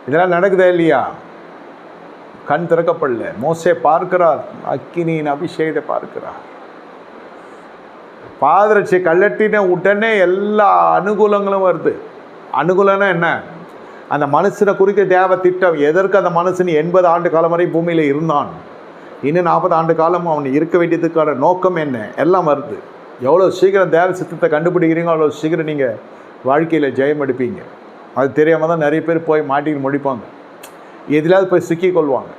இதெல்லாம் நடக்குதா இல்லையா? கண் திறக்கப்படல. மோசே பார்க்கிறார், அக்கினியின் அபிஷேகத்தை பார்க்கிறார். பாதரட்சை கழட்டின உடனே எல்லா அனுகூலங்களும் வருது. அனுகூலம்னா என்ன? அந்த மனுஷனை குறிக்க தேவ திட்டம். எதற்கு அந்த மனுஷன் 80 ஆண்டு காலம் வரை பூமியில் இருந்தான், இன்னும் 40 ஆண்டு காலம் அவன் இருக்க வேண்டியதுக்கான நோக்கம் என்ன, எல்லாம் வருது. எவ்வளோ சீக்கிரம் தேவ சித்தத்தை கண்டுபிடிக்கிறீங்களோ அவ்வளோ சீக்கிரம் நீங்கள் வாழ்க்கையில் ஜெயம் எடுப்பீங்க. அது தெரியாமல் தான் நிறைய பேர் போய் மாட்டின்னு முடிப்பாங்க, எதிலாவது போய் சிக்கிக்கொள்வாங்க.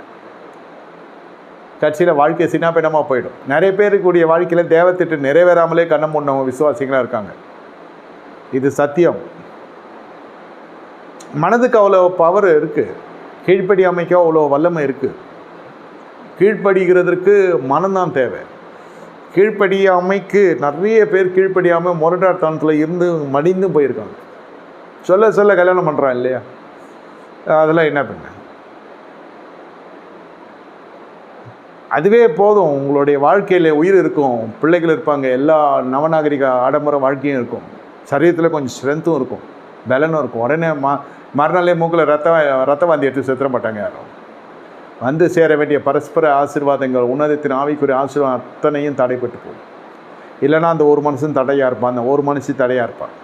கட்சியில் வாழ்க்கை சின்னாப்பிடமாக போயிடும். நிறைய பேருக்குடைய வாழ்க்கையில் தேவத்திட்டு நிறைவேறாமலே கண்ணம் முன்னவங்க விசுவாசிகளாக இருக்காங்க. இது சத்தியம். மனதுக்கு அவ்வளோ பவர் இருக்குது, கீழ்ப்படி அமைக்க அவ்வளோ வல்லமை இருக்குது. கீழ்ப்படுகிறதுக்கு மனம்தான் தேவை. கீழ்ப்படியாமைக்கு நிறைய பேர் கீழ்ப்படியாமல் முரட்டாட்டத்தில் இருந்து மடிந்து போயிருக்காங்க. சொல்ல சொல்ல கல்யாணம் பண்ணுறான் இல்லையா? அதெல்லாம் என்ன பண்ண? அதுவே போதும். உங்களுடைய வாழ்க்கையில் உயிர் இருக்கும், பிள்ளைகள் இருப்பாங்க, எல்லா நவநாகரிக ஆடம்பர வாழ்க்கையும் இருக்கும், சரீரத்தில் கொஞ்சம் ஸ்ட்ரென்த்தும் இருக்கும், பலனும் இருக்கும். உடனே மறுநாளே மூக்கில் ரத்த வாந்தி எடுத்து செத்துற மாட்டாங்க யாரும். வந்து சேர வேண்டிய பரஸ்பர ஆசீர்வாதங்கள், உன்னதத்தின் ஆவிக்குரிய ஆசீர்வாதம் அத்தனையும் தடைப்பட்டு போகும். இல்லைன்னா அந்த ஒரு மனுஷன் தடையாக இருப்பான், அந்த ஒரு மனுஷி தடையாக இருப்பான்.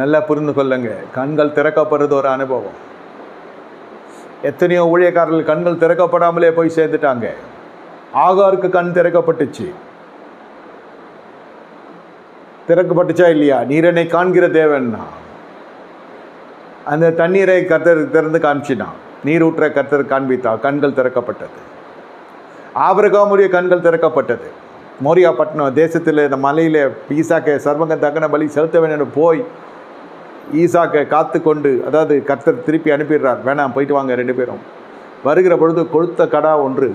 நல்லா புரிந்து கொள்ளுங்க. கண்கள் திறக்கப்படுறது ஒரு அனுபவம். எத்தனையோ ஊழியக்காரர்கள் கண்கள் திறக்கப்படாமலே போய் சேர்ந்துட்டாங்க. ஆகாருக்கு கண் திறக்கப்பட்டுச்சு. திறக்கப்பட்டுச்சா இல்லையா? நீரனை காண்கிற தேவன்னா அந்த தண்ணீரை கர்த்தர் திறந்து காமிச்சினான், நீர் ஊற்ற கர்த்தர் காண்பித்தா, கண்கள் திறக்கப்பட்டது. ஆபிரகாமுடைய கண்கள் திறக்கப்பட்டது. மோரியா பட்டணம் தேசத்தில் இந்த மலையில் ஈசாக்கை சர்வங்க தகன பலி செலுத்த வேணும்னு போய் ஈசாக்கை காத்து கொண்டு, அதாவது கர்த்தர் திருப்பி அனுப்பிடுறார், வேணாம் போயிட்டு வாங்க 2 பேரும். வருகிற பொழுது கொளுத்த கடா ஒன்று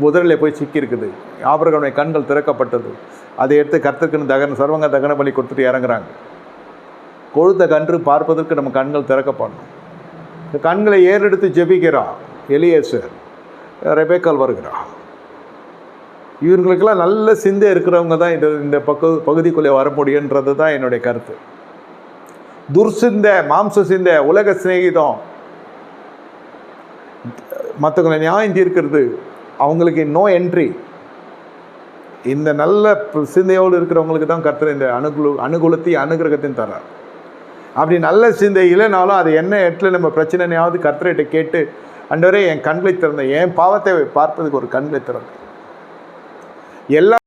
முதலில் போய் சிக்கியிருக்குது. ஆபிரகாமுடைய கண்கள் திறக்கப்பட்டது. அதை எடுத்து கர்த்தருக்குன்னு சர்வங்க தகன பலி கொடுத்துட்டு இறங்குறாங்க. கொழுத்த கன்று பார்ப்பதற்கு நம்ம கண்கள் திறக்கப்படணும். இந்த கண்களை ஏறெடுத்து ஜெபிக்கிறான் எலியேசர், ரெபேக்கால் வருகிறான். இவங்களுக்கெல்லாம் நல்ல சிந்தை இருக்கிறவங்க தான் இந்த பகுதிக்குள்ளே வர முடியுன்றது தான் என்னுடைய கருத்து. துர்சிந்தை, மாம்ச சிந்தை, உலக சிநேகிதம், மற்றவங்களை நியாயம் தீர்க்கிறது, அவங்களுக்கு நோ என்ட்ரி. இந்த நல்ல சிந்தையோடு இருக்கிறவங்களுக்கு தான் கர்த்தர் இந்த அனுகூலத்தையும் அனுகிரகத்தையும் தர்றார். அப்படி நல்ல சிந்தை இல்லைனாலும் அது என்ன இடத்துல நம்ம பிரச்சனையாவது கர்த்தர்கிட்ட கேட்டு, ஆண்டவரே என் கண்களை திறந்த, என் பாவத்தை பார்ப்பதுக்கு ஒரு கண்களை திறந்த எல்லா